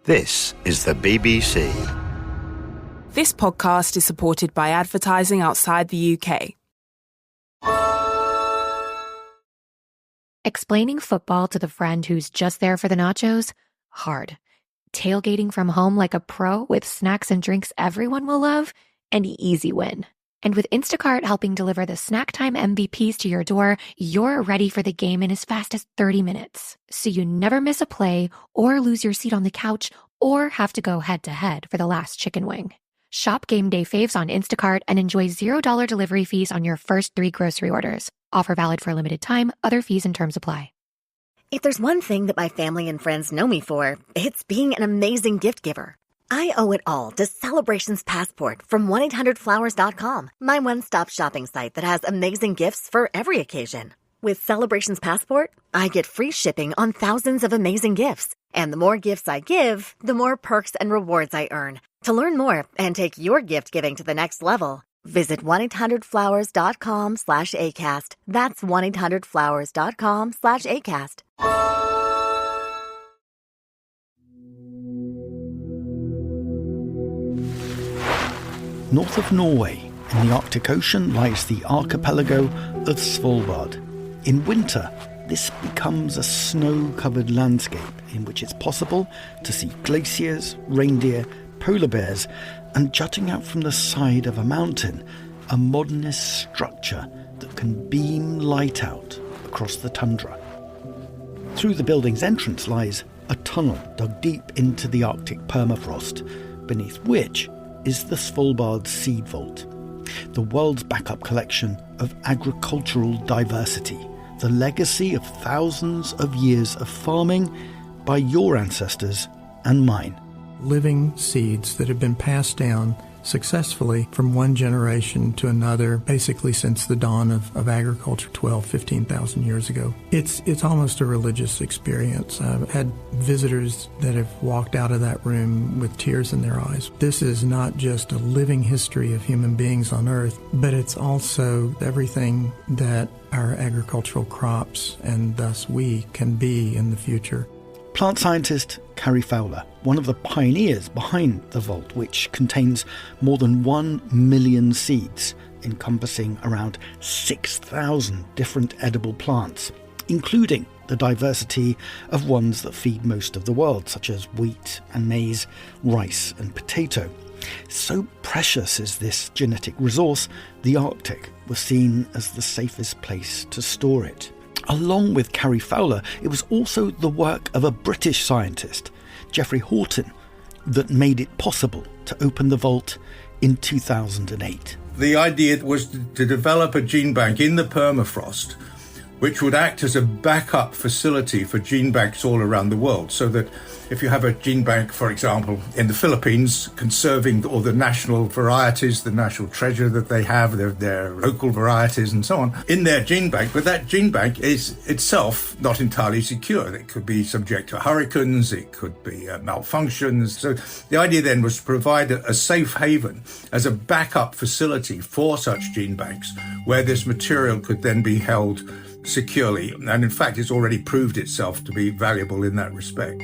This is the BBC. This podcast is supported by advertising outside the UK. Explaining football to the friend who's just there for the nachos? Hard. Tailgating from home like a pro with snacks and drinks everyone will love? An easy win. And with Instacart helping deliver the snack time MVPs to your door, you're ready for the game in as fast as 30 minutes. So you never miss a play or lose your seat on the couch or have to go head-to-head for the last chicken wing. Shop Game Day Faves on Instacart and enjoy $0 delivery fees on your first 3 grocery orders. Offer valid for a limited time. Other fees and terms apply. If there's one thing that my family and friends know me for, it's being an amazing gift giver. I owe it all to Celebrations Passport from 1-800-Flowers.com, my one-stop shopping site that has amazing gifts for every occasion. With Celebrations Passport, I get free shipping on thousands of amazing gifts. And the more gifts I give, the more perks and rewards I earn. To learn more and take your gift giving to the next level, visit 1-800-Flowers.com/ACAST. That's 1-800-Flowers.com/ACAST. North of Norway, in the Arctic Ocean, lies the archipelago of Svalbard. In winter, this becomes a snow-covered landscape in which it's possible to see glaciers, reindeer, polar bears, and jutting out from the side of a mountain, a modernist structure that can beam light out across the tundra. Through the building's entrance lies a tunnel dug deep into the Arctic permafrost, beneath which is the Svalbard Seed Vault, the world's backup collection of agricultural diversity, the legacy of thousands of years of farming by your ancestors and mine. Living seeds that have been passed down successfully from one generation to another, basically since the dawn of agriculture 15,000 years ago. It's almost a religious experience. I've had visitors that have walked out of that room with tears in their eyes. This is not just a living history of human beings on Earth, but it's also everything that our agricultural crops and thus we can be in the future. Plant scientist Carrie Fowler, one of the pioneers behind the vault, which contains more than 1 million seeds, encompassing around 6,000 different edible plants, including the diversity of ones that feed most of the world, such as wheat and maize, rice and potato. So precious is this genetic resource, the Arctic was seen as the safest place to store it. Along with Carrie Fowler, it was also the work of a British scientist, Geoffrey Horton, that made it possible to open the vault in 2008. The idea was to develop a gene bank in the permafrost, which would act as a backup facility for gene banks all around the world, so that if you have a gene bank, for example, in the Philippines, conserving all the national varieties, the national treasure that they have, their local varieties and so on, in their gene bank, but that gene bank is itself not entirely secure. It could be subject to hurricanes, it could be malfunctions. So the idea then was to provide a safe haven as a backup facility for such gene banks, where this material could then be held securely, and in fact it's already proved itself to be valuable in that respect.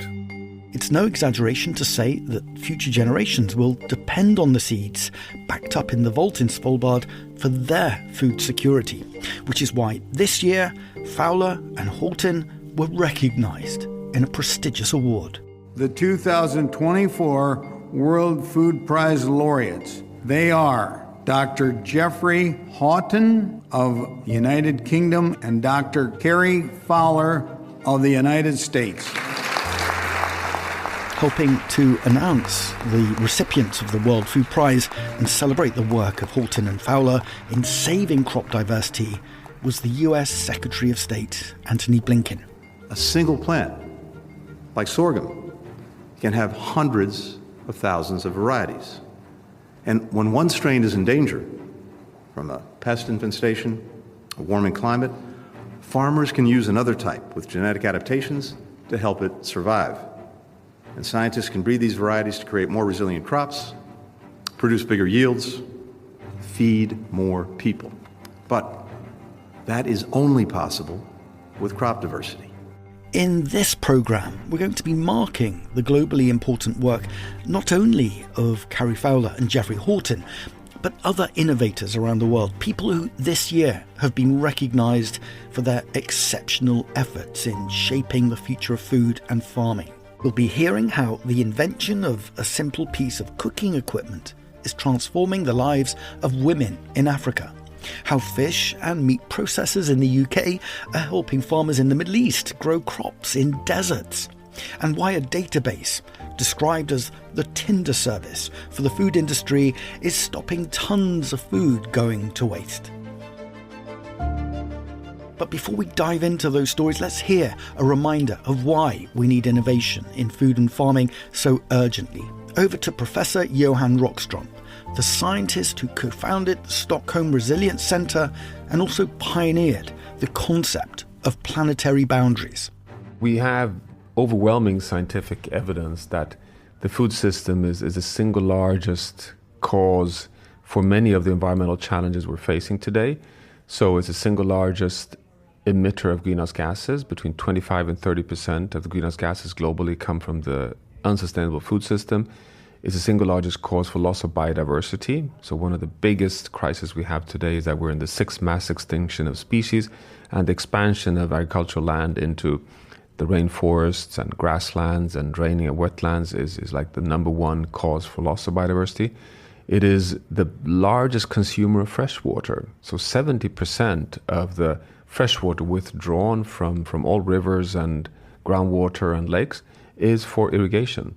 It's no exaggeration to say that future generations will depend on the seeds backed up in the vault in Svalbard for their food security, which is why this year Fowler and Horton were recognised in a prestigious award. The 2024 World Food Prize laureates, they are Dr. Geoffrey Horton of the United Kingdom and Dr. Carrie Fowler of the United States. Helping to announce the recipients of the World Food Prize and celebrate the work of Horton and Fowler in saving crop diversity was the US Secretary of State, Antony Blinken. A single plant, like sorghum, can have hundreds of thousands of varieties. And when one strain is in danger from a pest infestation, a warming climate, farmers can use another type with genetic adaptations to help it survive. And scientists can breed these varieties to create more resilient crops, produce bigger yields, feed more people. But that is only possible with crop diversity. In this programme, we're going to be marking the globally important work not only of Carrie Fowler and Geoffrey Horton, but other innovators around the world, people who this year have been recognised for their exceptional efforts in shaping the future of food and farming. We'll be hearing how the invention of a simple piece of cooking equipment is transforming the lives of women in Africa, how fish and meat processors in the UK are helping farmers in the Middle East grow crops in deserts, and why a database described as the Tinder service for the food industry is stopping tons of food going to waste. But before we dive into those stories, let's hear a reminder of why we need innovation in food and farming so urgently. Over to Professor Johan Rockström, the scientist who co-founded the Stockholm Resilience Centre and also pioneered the concept of planetary boundaries. We have overwhelming scientific evidence that the food system is the single largest cause for many of the environmental challenges we're facing today. So it's the single largest emitter of greenhouse gases. Between 25 and 30% of the greenhouse gases globally come from the unsustainable food system. It's the single largest cause for loss of biodiversity. So one of the biggest crises we have today is that we're in the sixth mass extinction of species, and the expansion of agricultural land into the rainforests and grasslands and draining of wetlands is like the number one cause for loss of biodiversity. It is the largest consumer of fresh water. So 70% of the fresh water withdrawn from all rivers and groundwater and lakes is for irrigation.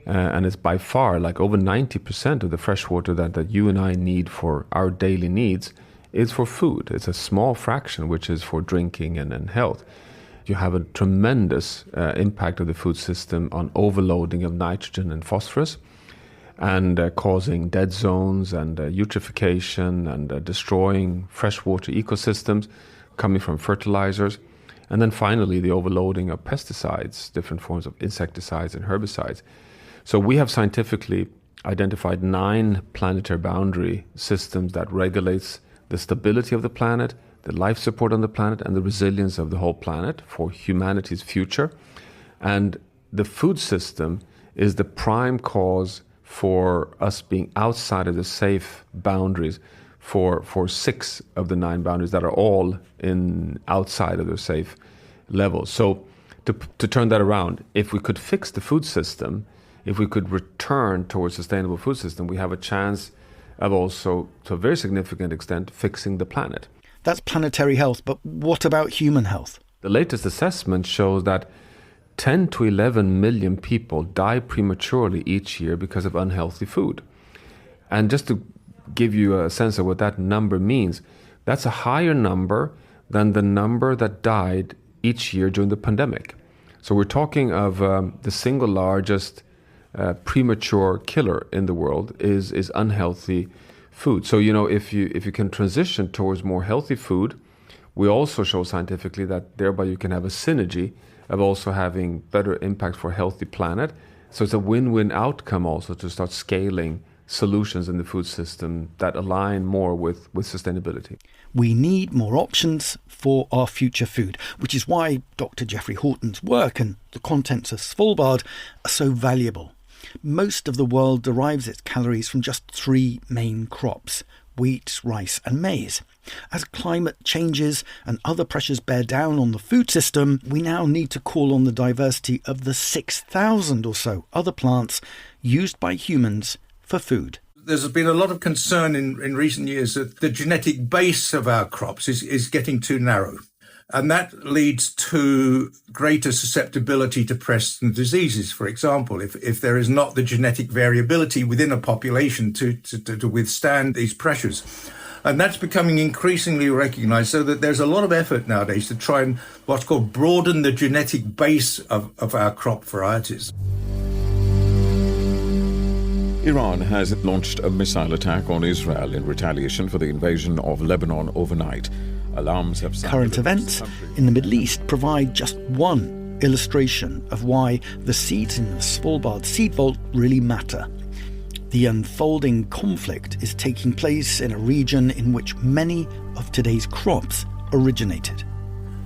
And it's by far, like over 90% of the fresh water that you and I need for our daily needs is for food. It's a small fraction which is for drinking and health. You have a tremendous impact of the food system on overloading of nitrogen and phosphorus, and causing dead zones and eutrophication and destroying freshwater ecosystems coming from fertilizers. And then finally, the overloading of pesticides, different forms of insecticides and herbicides. So we have scientifically identified 9 planetary boundary systems that regulates the stability of the planet, the life support on the planet, and the resilience of the whole planet for humanity's future. And the food system is the prime cause for us being outside of the safe boundaries for 6 of the 9 boundaries that are all outside of the safe level. So to turn that around, if we could fix the food system, if we could return towards a sustainable food system, we have a chance of also, to a very significant extent, fixing the planet. That's planetary health, but what about human health? The latest assessment shows that 10 to 11 million people die prematurely each year because of unhealthy food. And just to give you a sense of what that number means, that's a higher number than the number that died each year during the pandemic. So we're talking of the single largest premature killer in the world is unhealthy food. So, if you can transition towards more healthy food, we also show scientifically that thereby you can have a synergy of also having better impact for a healthy planet. So it's a win-win outcome also to start scaling solutions in the food system that align more with sustainability. We need more options for our future food, which is why Dr. Geoffrey Horton's work and the contents of Svalbard are so valuable. Most of the world derives its calories from just 3 main crops: wheat, rice and maize. As climate changes and other pressures bear down on the food system, we now need to call on the diversity of the 6,000 or so other plants used by humans for food. There's been a lot of concern in recent years that the genetic base of our crops is getting too narrow. And that leads to greater susceptibility to pests and diseases. For example, if there is not the genetic variability within a population to withstand these pressures. And that's becoming increasingly recognized, so that there's a lot of effort nowadays to try and what's called broaden the genetic base of our crop varieties. Iran has launched a missile attack on Israel in retaliation for the invasion of Lebanon overnight. Alarms have sounded. Current events in the Middle East provide just one illustration of why the seeds in the Svalbard seed vault really matter. The unfolding conflict is taking place in a region in which many of today's crops originated.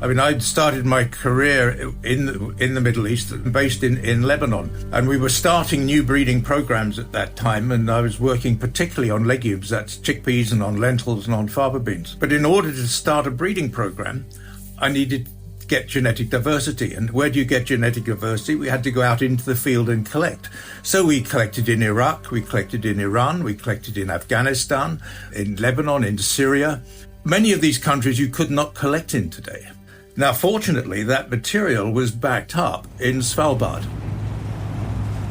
I mean, I'd started my career in the Middle East, based in Lebanon, and we were starting new breeding programs at that time, and I was working particularly on legumes, that's chickpeas, and on lentils and on fava beans. But in order to start a breeding program, I needed to get genetic diversity. And where do you get genetic diversity? We had to go out into the field and collect. So we collected in Iraq, we collected in Iran, we collected in Afghanistan, in Lebanon, in Syria. Many of these countries you could not collect in today. Now, fortunately, that material was backed up in Svalbard.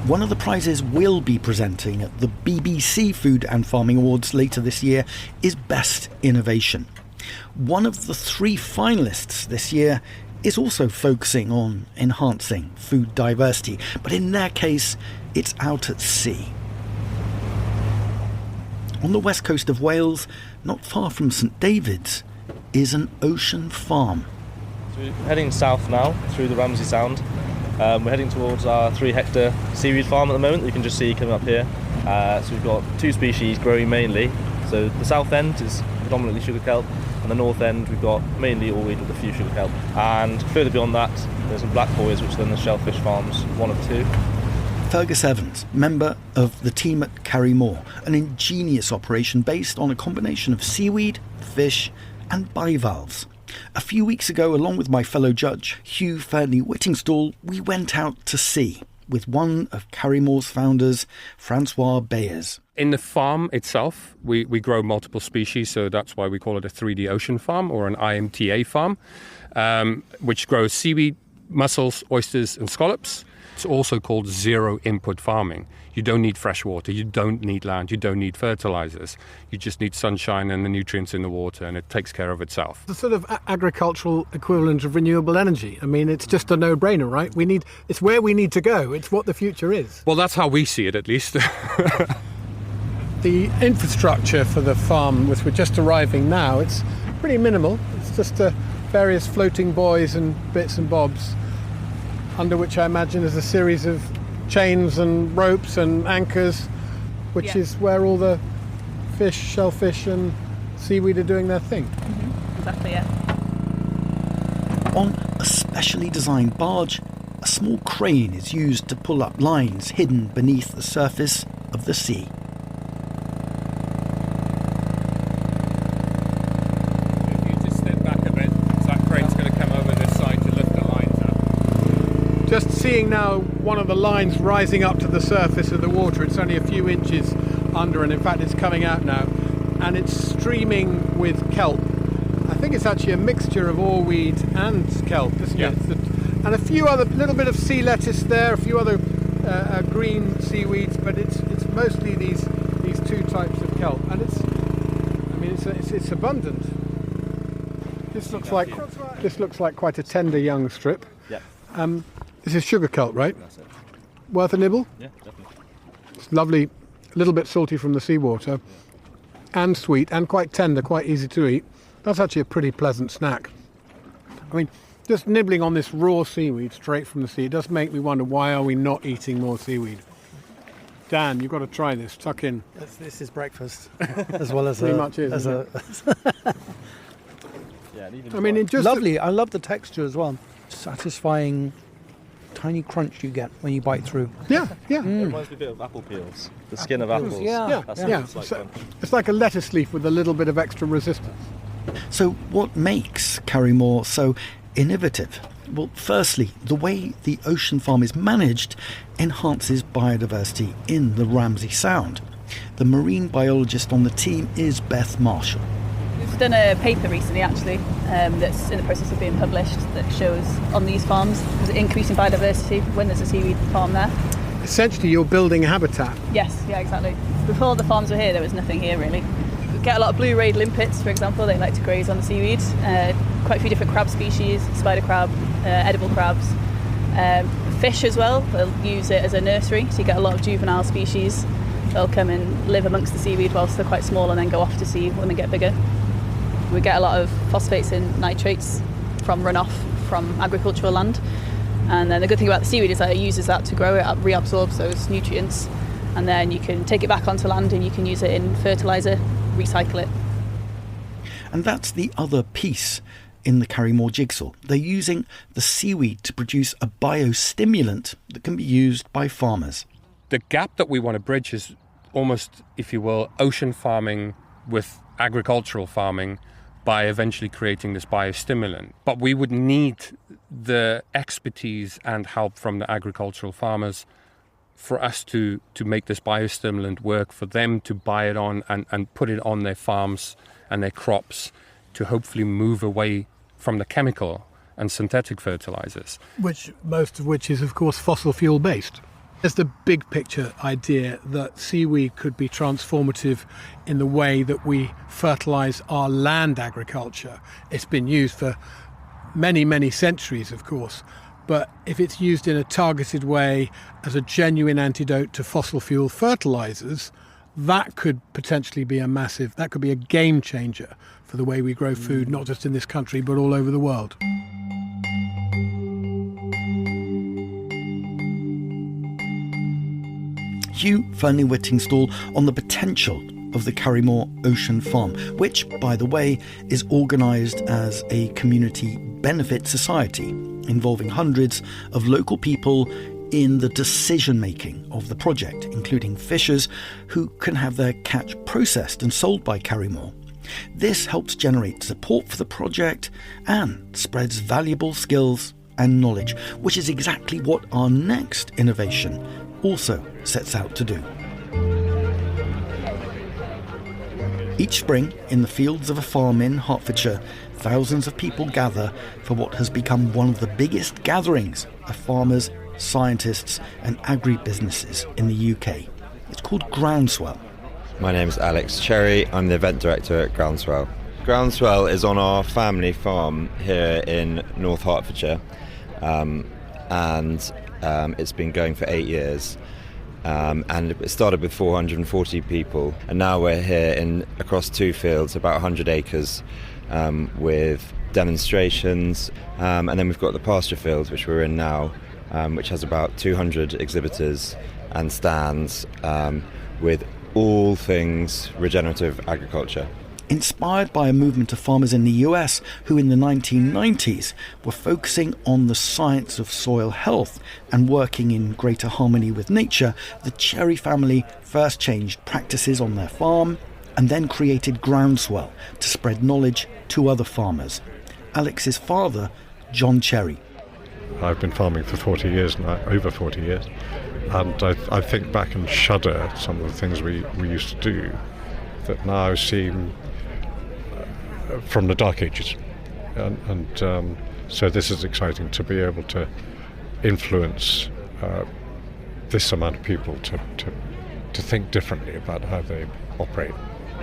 One of the prizes we'll be presenting at the BBC Food and Farming Awards later this year is Best Innovation. One of the 3 finalists this year is also focusing on enhancing food diversity, but in their case, it's out at sea. On the west coast of Wales, not far from St David's, is an ocean farm. So we're heading south now through the Ramsey Sound. We're heading towards our 3-hectare seaweed farm at the moment. You can just see coming up here. So we've got 2 species growing mainly. So the south end is predominantly sugar kelp, and the north end we've got mainly all weed with a few sugar kelp. And further beyond that, there's some black buoys, which are then the shellfish farms, 1 of 2. Fergus Evans, member of the team at Carrymore, an ingenious operation based on a combination of seaweed, fish and bivalves. A few weeks ago, along with my fellow judge, Hugh Fearnley-Whittingstall, we went out to sea with one of Carrymore's founders, Francois Bayers. In the farm itself, we grow multiple species, so that's why we call it a 3D ocean farm or an IMTA farm, which grows seaweed, mussels, oysters and scallops. It's also called zero input farming. You don't need fresh water, you don't need land, you don't need fertilizers. You just need sunshine and the nutrients in the water, and it takes care of itself. The sort of agricultural equivalent of renewable energy. I mean, it's just a no-brainer, right? It's where we need to go. It's what the future is. Well, that's how we see it, at least. The infrastructure for the farm, which we're just arriving now, it's pretty minimal. It's just various floating buoys and bits and bobs, under which I imagine is a series of chains and ropes and anchors, which is where all the fish, shellfish and seaweed are doing their thing. Mm-hmm. Exactly, yeah. On a specially designed barge, a small crane is used to pull up lines hidden beneath the surface of the sea. If you just step back a bit, that crane's going to come over this side to lift the lines up. Just seeing now one of the lines rising up to the surface of the water. It's only a few inches under, and in fact it's coming out now, and it's streaming with kelp. I think it's actually a mixture of oarweed and kelp, isn't it? And a few other, little bit of sea lettuce there, a few other green seaweeds, but it's mostly these 2 types of kelp, and it's abundant. This looks like quite a tender young strip. Yeah. This is sugar kelp, right? That's it. Worth a nibble? Yeah, definitely. It's lovely, a little bit salty from the seawater, and sweet, and quite tender, quite easy to eat. That's actually a pretty pleasant snack. I mean, just nibbling on this raw seaweed straight from the sea, it does make me wonder, why are we not eating more seaweed? Dan, you've got to try this. Tuck in. This is breakfast, as well as pretty much is. Yeah, I mean, it just lovely. I love the texture as well. Satisfying, tiny crunch you get when you bite through. Yeah. It reminds me a bit of apple peels, the skin of apples. Yeah. That's what it's like. It's like a lettuce leaf with a little bit of extra resistance. So what makes Carrymore so innovative? Well, firstly, the way the ocean farm is managed enhances biodiversity in the Ramsey Sound. The marine biologist on the team is Beth Marshall. We've done a paper recently, actually, that's in the process of being published, that shows on these farms there's an increase in biodiversity when there's a seaweed farm there. Essentially, you're building habitat. Yes, yeah, exactly. Before the farms were here, there was nothing here, really. We get a lot of blue-rayed limpets, for example. They like to graze on the seaweed. Quite a few different crab species, spider crab, edible crabs. Fish as well, they'll use it as a nursery, so you get a lot of juvenile species. They'll come and live amongst the seaweed whilst they're quite small and then go off to sea when they get bigger. We get a lot of phosphates and nitrates from runoff from agricultural land. And then the good thing about the seaweed is that it uses that to grow, it reabsorbs those nutrients, and then you can take it back onto land and you can use it in fertiliser, recycle it. And that's the other piece. in the Carrymore jigsaw. They're using the seaweed to produce a biostimulant that can be used by farmers. The gap that we want to bridge is almost, if you will, ocean farming with agricultural farming by eventually creating this biostimulant. But we would need the expertise and help from the agricultural farmers for us to make this biostimulant work, for them to buy it on and put it on their farms and their crops to hopefully move away from the chemical and synthetic fertilizers. Most of which is, of course, fossil fuel based. There's the big picture idea that seaweed could be transformative in the way that we fertilize our land agriculture. It's been used for many, many centuries, of course, but if it's used in a targeted way as a genuine antidote to fossil fuel fertilizers, that could potentially be that could be a game changer for the way we grow food, not just in this country, but all over the world. Hugh Fearnley-Whittingstall on the potential of the Carrymore Ocean Farm, which, by the way, is organised as a community benefit society involving hundreds of local people in the decision-making of the project, including fishers who can have their catch processed and sold by Carrymore. This helps generate support for the project and spreads valuable skills and knowledge, which is exactly what our next innovation also sets out to do. Each spring, in the fields of a farm in Hertfordshire, thousands of people gather for what has become one of the biggest gatherings of farmers, scientists and agribusinesses in the UK. It's called Groundswell. My name is Alex Cherry. I'm the event director at Groundswell. Groundswell is on our family farm here in North Hertfordshire, and it's been going for 8 years. And it started with 440 people, and now we're here across 2 fields, about 100 acres, with demonstrations, and then we've got the pasture field, which we're in now, which has about 200 exhibitors and stands, with all things regenerative agriculture. Inspired by a movement of farmers in the US who in the 1990s were focusing on the science of soil health and working in greater harmony with nature, the Cherry family first changed practices on their farm and then created Groundswell to spread knowledge to other farmers. Alex's father, John Cherry. I've been farming for 40 years now, over 40 years, and I think back and shudder at some of the things we used to do that now seem from the Dark Ages, and so this is exciting to be able to influence this amount of people to think differently about how they operate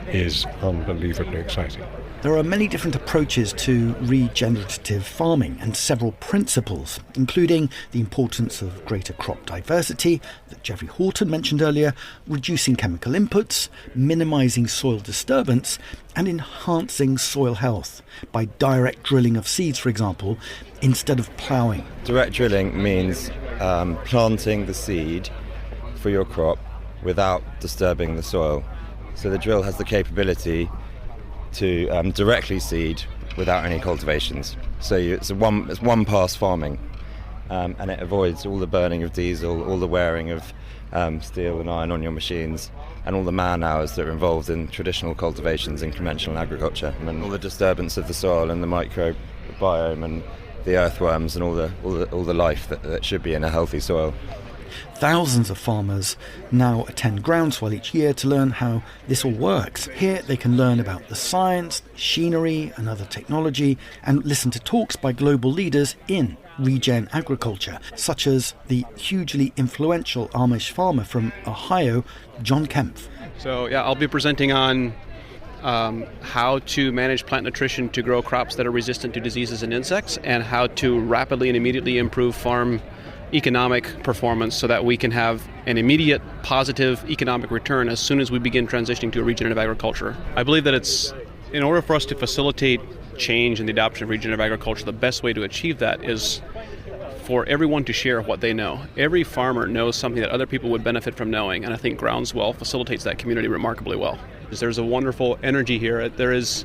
is unbelievably exciting. There are many different approaches to regenerative farming and several principles, including the importance of greater crop diversity that Geoffrey Horton mentioned earlier, reducing chemical inputs, minimising soil disturbance, and enhancing soil health by direct drilling of seeds, for example, instead of ploughing. Direct drilling means planting the seed for your crop without disturbing the soil. So the drill has the capability to directly seed without any cultivations. So it's one pass farming, and it avoids all the burning of diesel, all the wearing of steel and iron on your machines, and all the man hours that are involved in traditional cultivations in conventional agriculture, and all the disturbance of the soil and the microbiome and the earthworms and all the life that should be in a healthy soil. Thousands of farmers now attend Groundswell each year to learn how this all works. Here they can learn about the science, machinery and other technology, and listen to talks by global leaders in regen agriculture, such as the hugely influential Amish farmer from Ohio, John Kempf. So I'll be presenting on how to manage plant nutrition to grow crops that are resistant to diseases and insects, and how to rapidly and immediately improve farm economic performance so that we can have an immediate positive economic return as soon as we begin transitioning to a regenerative agriculture. I believe that it's, in order for us to facilitate change in the adoption of regenerative agriculture, the best way to achieve that is for everyone to share what they know. Every farmer knows something that other people would benefit from knowing, and I think Groundswell facilitates that community remarkably well. There's a wonderful energy here. It's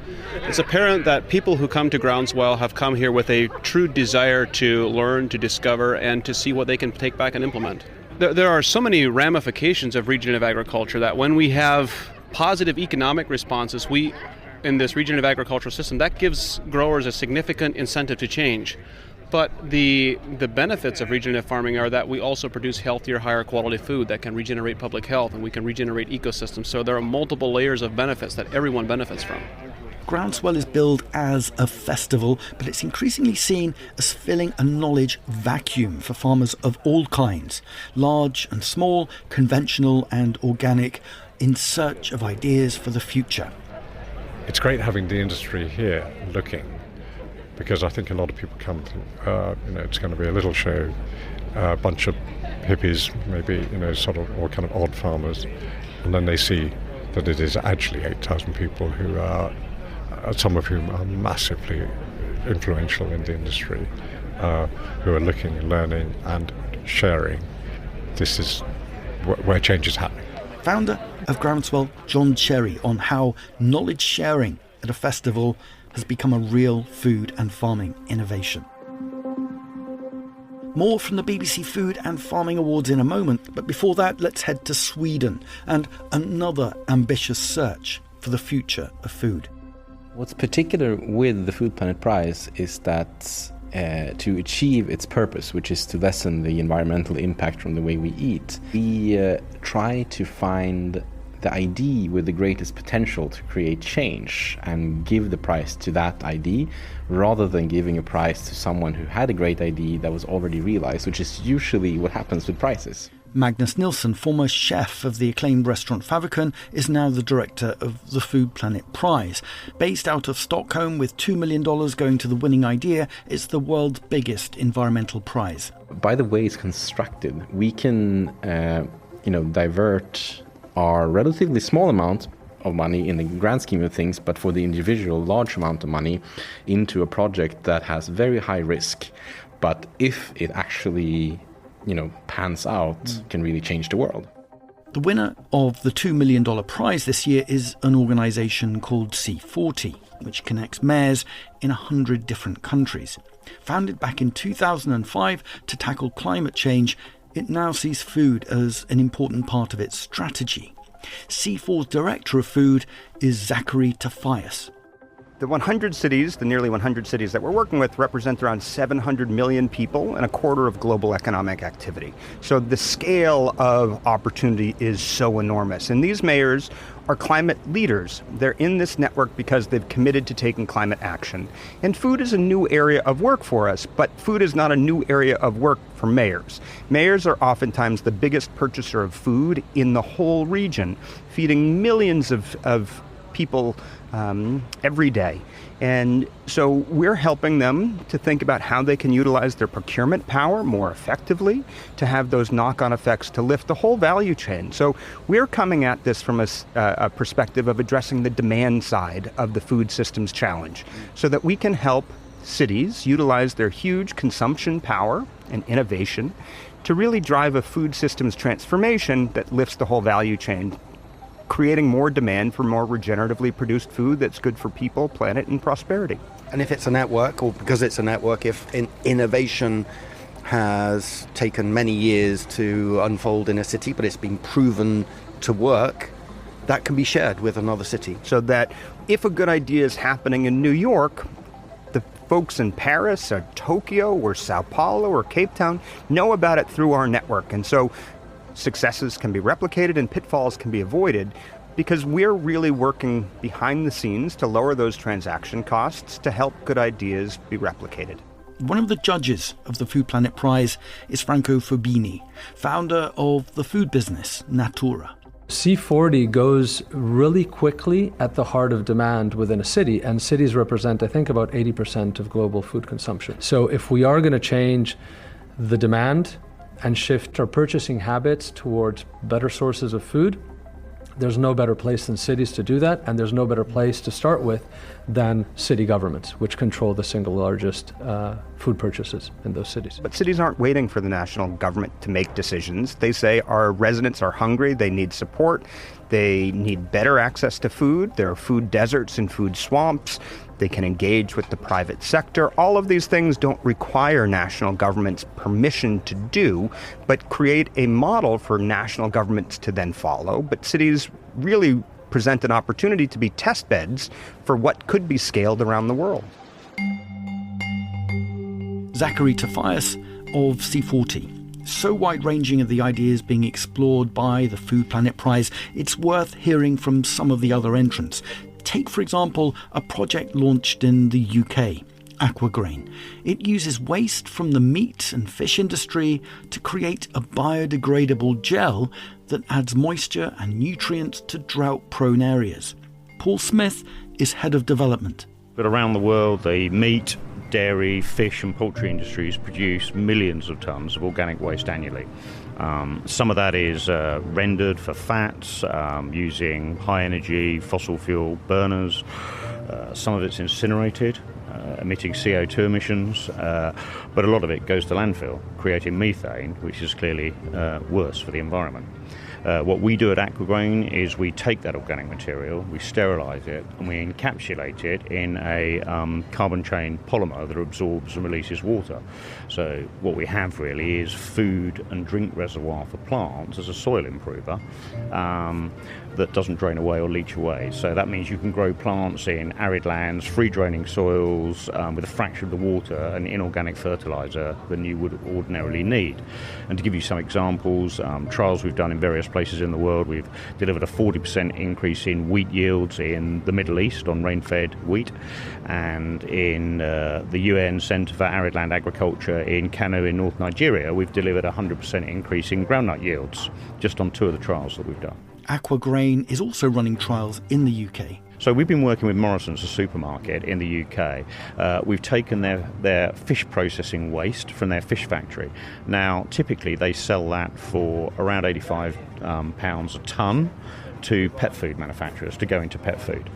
apparent that people who come to Groundswell have come here with a true desire to learn, to discover, and to see what they can take back and implement. There are so many ramifications of regenerative agriculture that when we have positive economic responses, in this regenerative agricultural system, that gives growers a significant incentive to change. But the benefits of regenerative farming are that we also produce healthier, higher quality food that can regenerate public health, and we can regenerate ecosystems. So there are multiple layers of benefits that everyone benefits from. Groundswell is billed as a festival, but it's increasingly seen as filling a knowledge vacuum for farmers of all kinds, large and small, conventional and organic, in search of ideas for the future. It's great having the industry here looking, because I think a lot of people come to, it's going to be a little show, a bunch of hippies, maybe, sort of, or kind of odd farmers, and then they see that it is actually 8,000 people who are, some of whom are massively influential in the industry, who are looking, learning, and sharing. This is where change is happening. Founder of Groundswell, John Cherry, on how knowledge sharing at a festival has become a real food and farming innovation. More from the BBC Food and Farming Awards in a moment, but before that, let's head to Sweden and another ambitious search for the future of food. What's particular with the Food Planet Prize is that to achieve its purpose, which is to lessen the environmental impact from the way we eat, we try to find the idea with the greatest potential to create change and give the prize to that idea, rather than giving a prize to someone who had a great idea that was already realized, which is usually what happens with prizes. Magnus Nilsson, former chef of the acclaimed restaurant Favicon, is now the director of the Food Planet Prize. Based out of Stockholm with $2 million going to the winning idea, it's the world's biggest environmental prize. By the way it's constructed, we can divert our relatively small amount of money in the grand scheme of things, but for the individual large amount of money into a project that has very high risk, but if it actually pans out, can really change the world. The winner of the $2 million prize this year is an organisation called C40, which connects mayors in 100 different countries. Founded back in 2005 to tackle climate change, it now sees food as an important part of its strategy. C4's director of food is Zachary Tafias. The 100 cities, the nearly 100 cities that we're working with, represent around 700 million people and a quarter of global economic activity. So the scale of opportunity is so enormous. And these mayors are climate leaders. They're in this network because they've committed to taking climate action. And food is a new area of work for us, but food is not a new area of work for mayors. Mayors are oftentimes the biggest purchaser of food in the whole region, feeding millions of people every day. And so we're helping them to think about how they can utilize their procurement power more effectively to have those knock-on effects to lift the whole value chain. So we're coming at this from a perspective of addressing the demand side of the food systems challenge so that we can help cities utilize their huge consumption power and innovation to really drive a food systems transformation that lifts the whole value chain, creating more demand for more regeneratively produced food that's good for people, planet, and prosperity. And if it's a network, or because it's a network, if innovation has taken many years to unfold in a city, but it's been proven to work, that can be shared with another city. So that if a good idea is happening in New York, the folks in Paris or Tokyo or Sao Paulo or Cape Town know about it through our network. And so successes can be replicated and pitfalls can be avoided because we're really working behind the scenes to lower those transaction costs to help good ideas be replicated. One of the judges of the Food Planet Prize is Franco Fubini, founder of the food business Natura. C40 goes really quickly at the heart of demand within a city, and cities represent, I think, about 80% of global food consumption. So if we are going to change the demand and shift our purchasing habits towards better sources of food, there's no better place than cities to do that, and there's no better place to start with than city governments, which control the single largest food purchases in those cities. But cities aren't waiting for the national government to make decisions. They say our residents are hungry, they need support, they need better access to food, there are food deserts and food swamps, they can engage with the private sector. All of these things don't require national government's permission to do, but create a model for national governments to then follow. But cities really present an opportunity to be test beds for what could be scaled around the world. Zachary Tofias of C40. So wide-ranging are the ideas being explored by the Food Planet Prize, it's worth hearing from some of the other entrants. Take, for example, a project launched in the UK, Aquagrain. It uses waste from the meat and fish industry to create a biodegradable gel that adds moisture and nutrients to drought-prone areas. Paul Smith is head of development. But around the world, the meat, dairy, fish and poultry industries produce millions of tonnes of organic waste annually. Some of that is rendered for fats using high-energy fossil fuel burners. Some of it's incinerated, emitting CO2 emissions, but a lot of it goes to landfill, creating methane, which is clearly worse for the environment. What we do at Aquagrain is we take that organic material, we sterilise it, and we encapsulate it in a carbon chain polymer that absorbs and releases water. So what we have really is food and drink reservoir for plants as a soil improver that doesn't drain away or leach away. So that means you can grow plants in arid lands, free-draining soils, with a fraction of the water and inorganic fertiliser than you would ordinarily need. And to give you some examples, trials we've done in various places in the world, we've delivered a 40% increase in wheat yields in the Middle East on rain-fed wheat, and in the UN Centre for Arid Land Agriculture in Kano in North Nigeria, we've delivered a 100% increase in groundnut yields, just on 2 of the trials that we've done. Aquagrain is also running trials in the UK. So we've been working with Morrison's, a supermarket in the UK. We've taken their fish processing waste from their fish factory. Now, typically they sell that for around £85 a tonne to pet food manufacturers to go into pet food.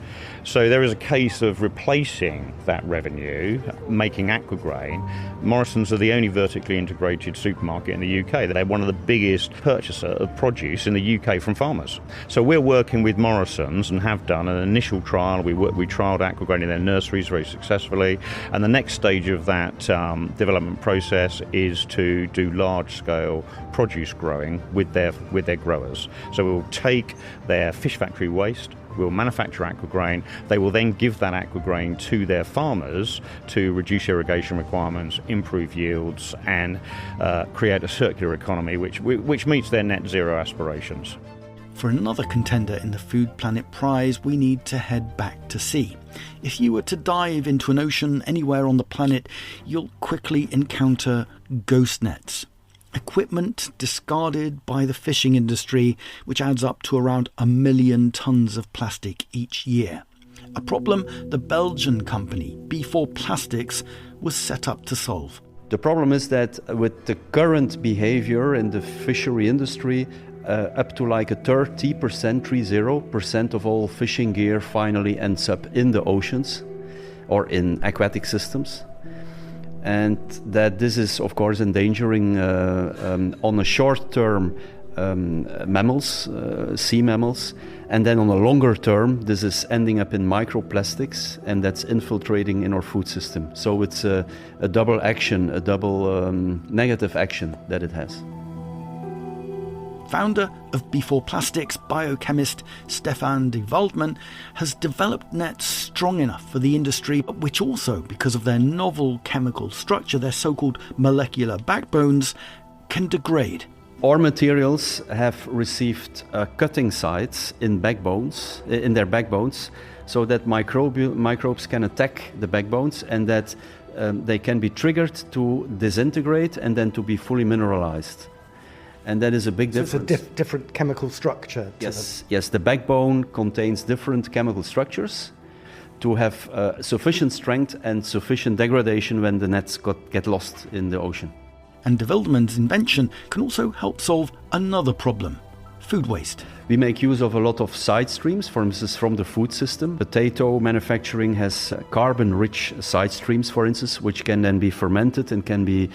So there is a case of replacing that revenue, making Aquagrain. Morrison's are the only vertically integrated supermarket in the UK. They're one of the biggest purchasers of produce in the UK from farmers. So we're working with Morrison's and have done an initial trial. We trialled Aquagrain in their nurseries very successfully. And the next stage of that development process is to do large-scale produce growing with their growers. So we'll take their fish factory waste, we'll manufacture Aquagrain. They will then give that Aquagrain to their farmers to reduce irrigation requirements, improve yields, and create a circular economy which meets their net zero aspirations. For another contender in the Food Planet Prize, we need to head back to sea. If you were to dive into an ocean anywhere on the planet, you'll quickly encounter ghost nets. Equipment discarded by the fishing industry, which adds up to around 1 million tonnes of plastic each year. A problem the Belgian company B4 Plastics was set up to solve. The problem is that with the current behavior in the fishery industry, up to like 30% of all fishing gear finally ends up in the oceans or in aquatic systems. And that this is, of course, endangering on a short term mammals, sea mammals, and then on a longer term, this is ending up in microplastics, and that's infiltrating in our food system. So it's a double action, a double negative action that it has. Founder of B4 Plastics, biochemist Stefan de Waldman, has developed nets strong enough for the industry, which also, because of their novel chemical structure, their so-called molecular backbones, can degrade. Our materials have received cutting sites in their backbones, so that microbes can attack the backbones and that they can be triggered to disintegrate and then to be fully mineralized. And that is a big difference. So it's a different chemical structure. Yes, the backbone contains different chemical structures to have sufficient strength and sufficient degradation when the nets get lost in the ocean. And de Waldman's invention can also help solve another problem: food waste. We make use of a lot of side streams, for instance, from the food system. Potato manufacturing has carbon-rich side streams, for instance, which can then be fermented and can be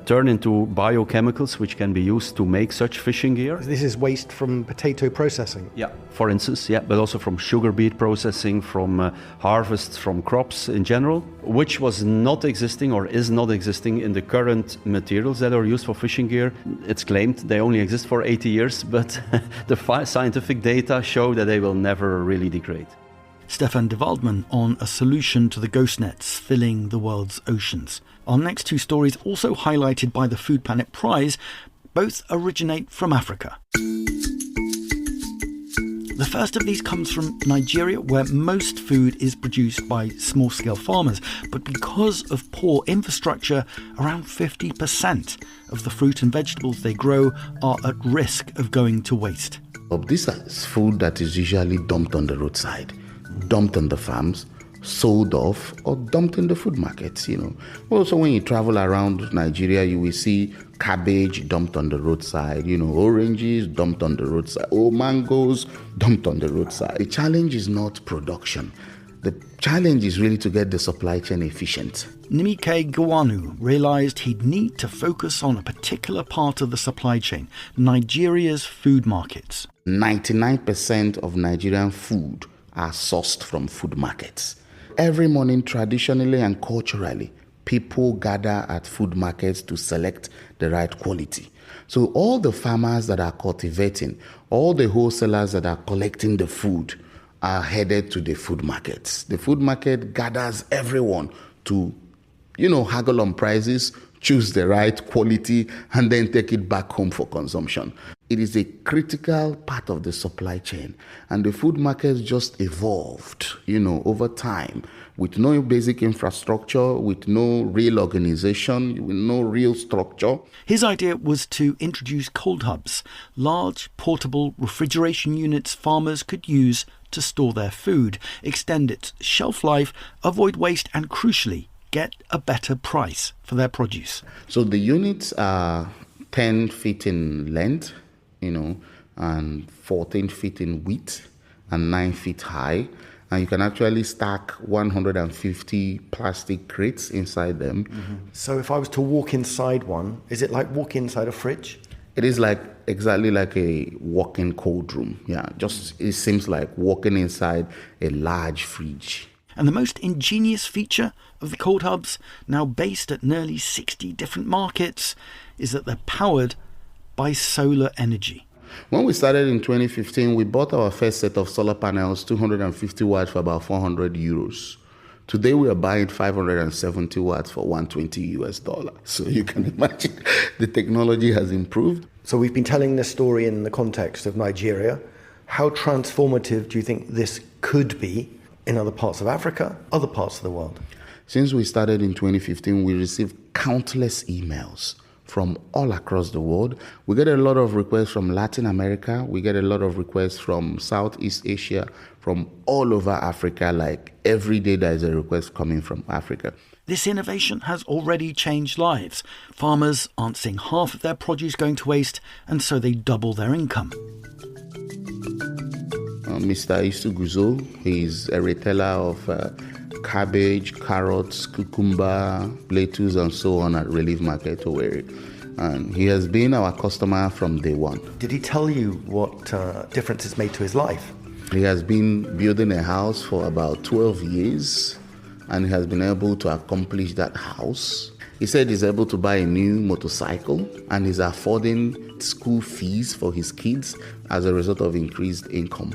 turned into biochemicals, which can be used to make such fishing gear. This is waste from potato processing? Yeah, for instance, yeah, but also from sugar beet processing, from harvests from crops in general, which was not existing or is not existing in the current materials that are used for fishing gear. It's claimed they only exist for 80 years, but the scientific data show that they will never really degrade. Stefan de Waldman on a solution to the ghost nets filling the world's oceans. Our next two stories, also highlighted by the Food Planet Prize, both originate from Africa. The first of these comes from Nigeria, where most food is produced by small-scale farmers. But because of poor infrastructure, around 50% of the fruit and vegetables they grow are at risk of going to waste. This is food that is usually dumped on the roadside, dumped on the farms, sold off, or dumped in the food markets, Also, when you travel around Nigeria, you will see cabbage dumped on the roadside, oranges dumped on the roadside, mangoes dumped on the roadside. The challenge is not production. The challenge is really to get the supply chain efficient. Nimike Gwanu realised he'd need to focus on a particular part of the supply chain, Nigeria's food markets. 99% of Nigerian food are sourced from food markets. Every morning, traditionally and culturally, people gather at food markets to select the right quality. So all the farmers that are cultivating, all the wholesalers that are collecting the food are headed to the food markets. The food market gathers everyone to, haggle on prices, choose the right quality, and then take it back home for consumption. It is a critical part of the supply chain. And the food markets just evolved, over time, with no basic infrastructure, with no real organization, with no real structure. His idea was to introduce cold hubs, large portable refrigeration units farmers could use to store their food, extend its shelf life, avoid waste, and crucially, get a better price for their produce. So the units are 10 feet in length, and 14 feet in width and 9 feet high. And you can actually stack 150 plastic crates inside them. Mm-hmm. So if I was to walk inside one, is it like walking inside a fridge? It is exactly like a walk-in cold room. Yeah, it seems like walking inside a large fridge. And the most ingenious feature of the cold hubs, now based at nearly 60 different markets, is that they're powered by solar energy. When we started in 2015, we bought our first set of solar panels, 250 watts for about 400 euros. Today we are buying 570 watts for $120. So you can imagine the technology has improved. So we've been telling this story in the context of Nigeria. How transformative do you think this could be in other parts of Africa, other parts of the world? Since we started in 2015, we received countless emails from all across the world. We get a lot of requests from Latin America. We get a lot of requests from Southeast Asia, from all over Africa. Like every day there is a request coming from Africa. This innovation has already changed lives. Farmers aren't seeing half of their produce going to waste, and so they double their income. Mr. Isuguzo, he's a retailer of cabbage, carrots, cucumber, lettuce, and so on at Relief Market, Owerri. And he has been our customer from day one. Did he tell you what difference it's made to his life? He has been building a house for about 12 years, and he has been able to accomplish that house. He said he's able to buy a new motorcycle, and he's affording school fees for his kids as a result of increased income.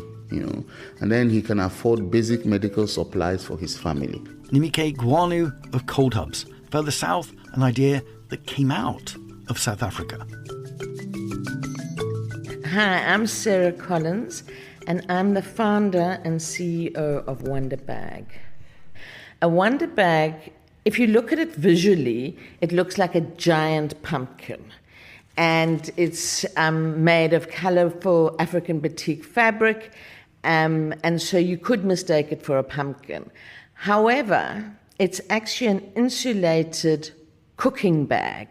And then he can afford basic medical supplies for his family. Nimike Gwanu of Cold Hubs. Further south, an idea that came out of South Africa. Hi, I'm Sarah Collins, and I'm the founder and CEO of Wonder Bag. A Wonder Bag, if you look at it visually, it looks like a giant pumpkin. And it's made of colourful African batik fabric, and so you could mistake it for a pumpkin. However, it's actually an insulated cooking bag.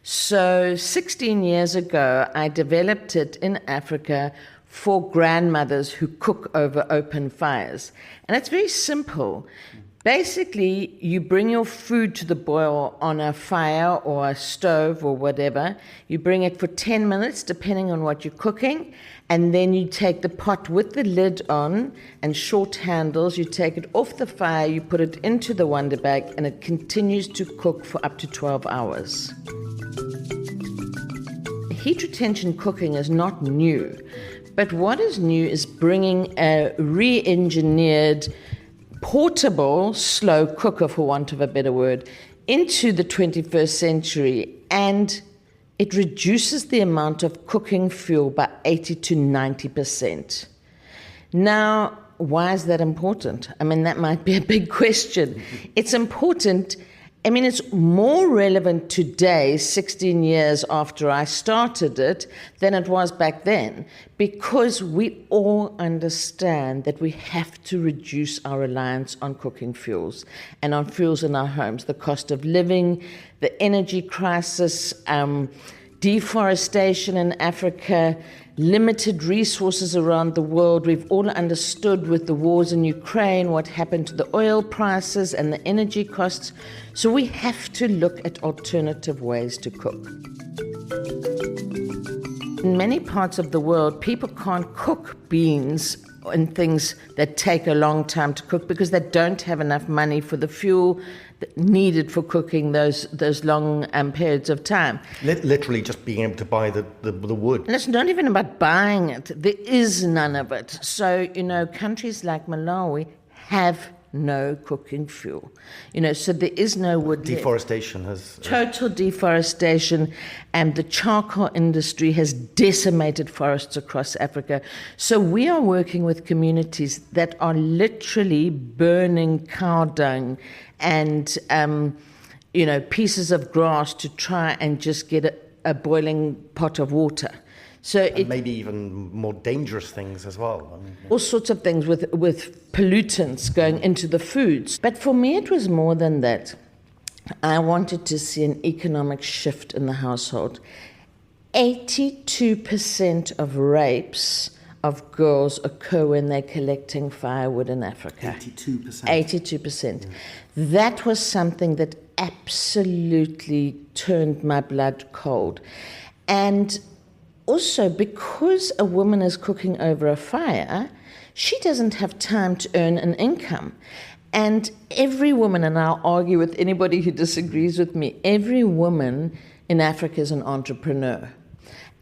So 16 years ago, I developed it in Africa for grandmothers who cook over open fires. And it's very simple. Basically, you bring your food to the boil on a fire or a stove or whatever. You bring it for 10 minutes, depending on what you're cooking. And then you take the pot with the lid on and short handles. You take it off the fire, you put it into the Wonder Bag, and it continues to cook for up to 12 hours. Heat retention cooking is not new. But what is new is bringing a re-engineered, portable, slow cooker, for want of a better word, into the 21st century. And it reduces the amount of cooking fuel by 80 to 90%. Now, why is that important? I mean, that might be a big question. It's important. I mean, it's more relevant today, 16 years after I started it, than it was back then, because we all understand that we have to reduce our reliance on cooking fuels and on fuels in our homes. The cost of living, the energy crisis, deforestation in Africa, limited resources around the world. We've all understood with the wars in Ukraine what happened to the oil prices and the energy costs. So we have to look at alternative ways to cook. In many parts of the world, people can't cook beans and things that take a long time to cook because they don't have enough money for the fuel needed for cooking those long periods of time. Literally just being able to buy the wood. And it's not even about buying it. There is none of it. So, countries like Malawi have no cooking fuel. So there is no wood. Deforestation has... Total deforestation, and the charcoal industry has decimated forests across Africa. So we are working with communities that are literally burning cow dung and, pieces of grass to try and just get a boiling pot of water. So maybe even more dangerous things as well. All sorts of things with pollutants going into the foods. But for me, it was more than that. I wanted to see an economic shift in the household. 82% of rapes of girls occur when they're collecting firewood in Africa. 82%? 82%. That was something that absolutely turned my blood cold. And also, because a woman is cooking over a fire, she doesn't have time to earn an income. And every woman, and I'll argue with anybody who disagrees with me, every woman in Africa is an entrepreneur.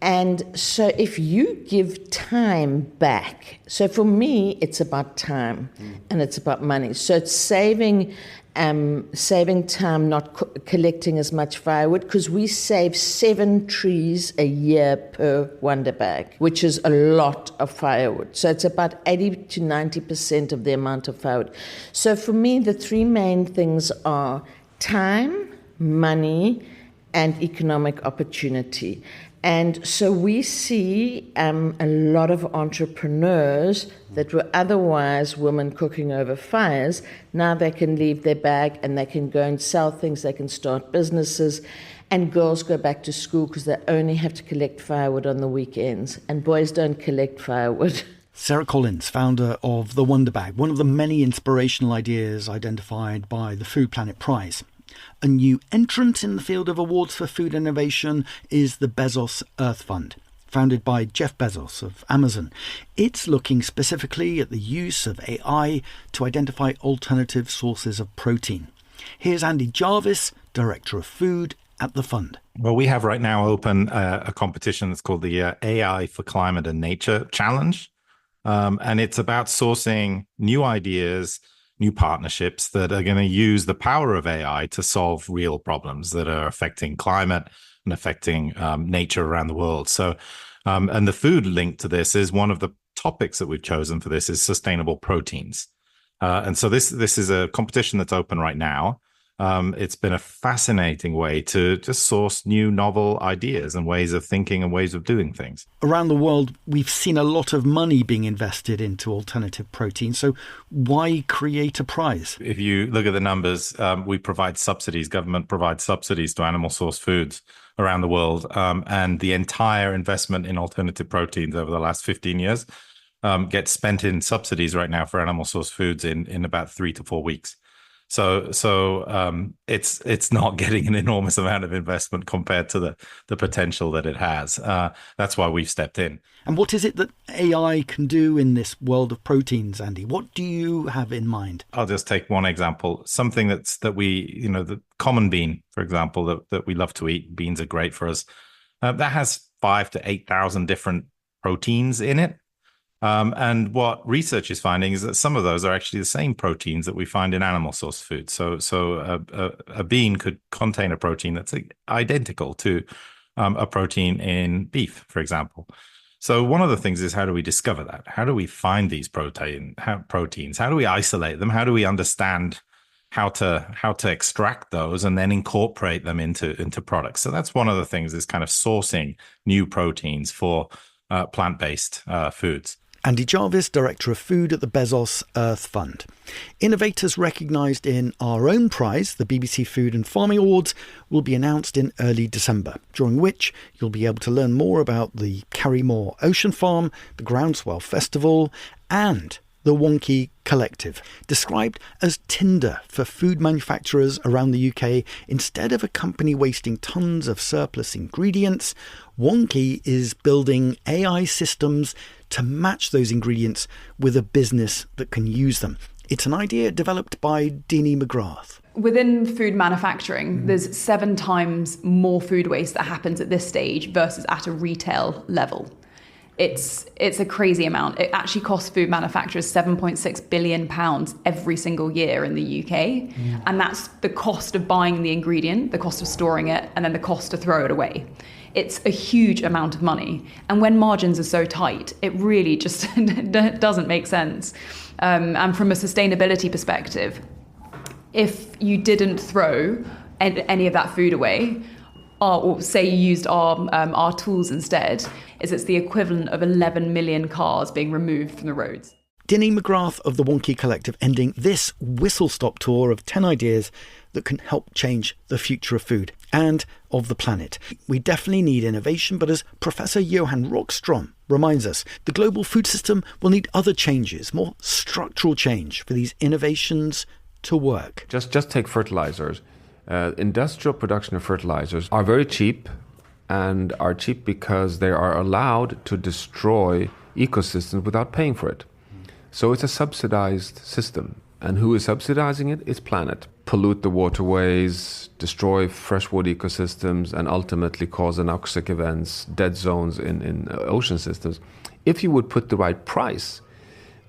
And so if you give time back, so for me, it's about time and it's about money. So it's saving time, not collecting as much firewood, because we save 7 trees a year per Wonder Bag, which is a lot of firewood. So it's about 80 to 90% of the amount of firewood. So for me, the 3 main things are time, money, and economic opportunity. And so we see a lot of entrepreneurs that were otherwise women cooking over fires. Now they can leave their bag and they can go and sell things, they can start businesses, and girls go back to school because they only have to collect firewood on the weekends, and boys don't collect firewood. Sarah Collins, founder of the Wonder Bag, one of the many inspirational ideas identified by the Food Planet Prize. A new entrant in the field of awards for food innovation is the Bezos Earth Fund, founded by Jeff Bezos of Amazon. It's looking specifically at the use of AI to identify alternative sources of protein. Here's Andy Jarvis, Director of Food at the fund. Well, we have right now open a competition that's called the AI for Climate and Nature Challenge. And it's about sourcing new ideas, new partnerships that are going to use the power of AI to solve real problems that are affecting climate and affecting nature around the world. So, and the food link to this is one of the topics that we've chosen for this is sustainable proteins. And so this is a competition that's open right now. It's been a fascinating way to just source new novel ideas and ways of thinking and ways of doing things. Around the world, we've seen a lot of money being invested into alternative protein. So why create a prize? If you look at the numbers, we provide subsidies. Government provides subsidies to animal source foods around the world. And the entire investment in alternative proteins over the last 15 years gets spent in subsidies right now for animal source foods in about 3 to 4 weeks. So it's not getting an enormous amount of investment compared to the potential that it has. That's why we've stepped in. And what is it that AI can do in this world of proteins, Andy? What do you have in mind? I'll just take one example. Something that we, the common bean, for example, that we love to eat. Beans are great for us. That has 5,000 to 8,000 different proteins in it. And what research is finding is that some of those are actually the same proteins that we find in animal source food. So a bean could contain a protein that's identical to a protein in beef, for example. So one of the things is, how do we discover that? How do we find these proteins? How do we isolate them? How do we understand how to extract those and then incorporate them into products? So that's one of the things, is kind of sourcing new proteins for plant-based foods. Andy Jarvis, Director of Food at the Bezos Earth Fund. Innovators recognised in our own prize, the BBC Food and Farming Awards, will be announced in early December, during which you'll be able to learn more about the Carrymore Ocean Farm, the Groundswell Festival and the Wonky Collective. Described as Tinder for food manufacturers around the UK, instead of a company wasting tons of surplus ingredients, Wonky is building AI systems to match those ingredients with a business that can use them. It's an idea developed by Dini McGrath. Within food manufacturing, there's 7 times more food waste that happens at this stage versus at a retail level. It's a crazy amount. It actually costs food manufacturers £7.6 billion every single year in the UK. And that's the cost of buying the ingredient, the cost of storing it, and then the cost to throw it away. It's a huge amount of money. And when margins are so tight, it really just doesn't make sense. And from a sustainability perspective, if you didn't throw any of that food away, or say you used our tools instead, it's the equivalent of 11 million cars being removed from the roads. Dini McGrath of the Wonky Collective ending this whistle-stop tour of 10 ideas that can help change the future of food and of the planet. We definitely need innovation, but as Professor Johan Rockstrom reminds us, the global food system will need other changes, more structural change for these innovations to work. Just take fertilizers. Industrial production of fertilizers are very cheap, and are cheap because they are allowed to destroy ecosystems without paying for it. So it's a subsidized system. And who is subsidizing it? It's planet. Pollute the waterways, destroy freshwater ecosystems, and ultimately cause anoxic events, dead zones in ocean systems. If you would put the right price,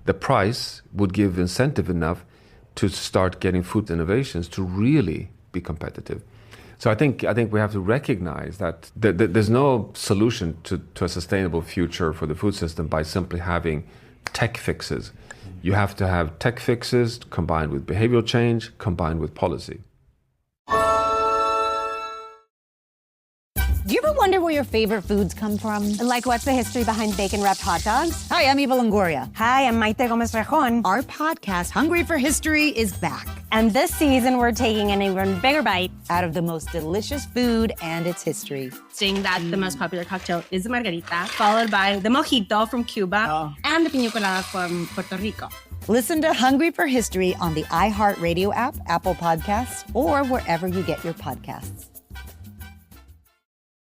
the price would give incentive enough to start getting food innovations to really be competitive. So I think we have to recognize that there's no solution to a sustainable future for the food system by simply having tech fixes. You have to have tech fixes combined with behavioral change, combined with policy. Do you ever wonder where your favorite foods come from? Like, what's the history behind bacon-wrapped hot dogs? Hi, I'm Eva Longoria. Hi, I'm Maite Gomez-Rejon. Our podcast, Hungry for History, is back. And this season, we're taking an even bigger bite out of the most delicious food and its history. Saying that the most popular cocktail is the margarita, followed by the mojito from Cuba and the piña colada from Puerto Rico. Listen to Hungry for History on the iHeartRadio app, Apple Podcasts, or wherever you get your podcasts.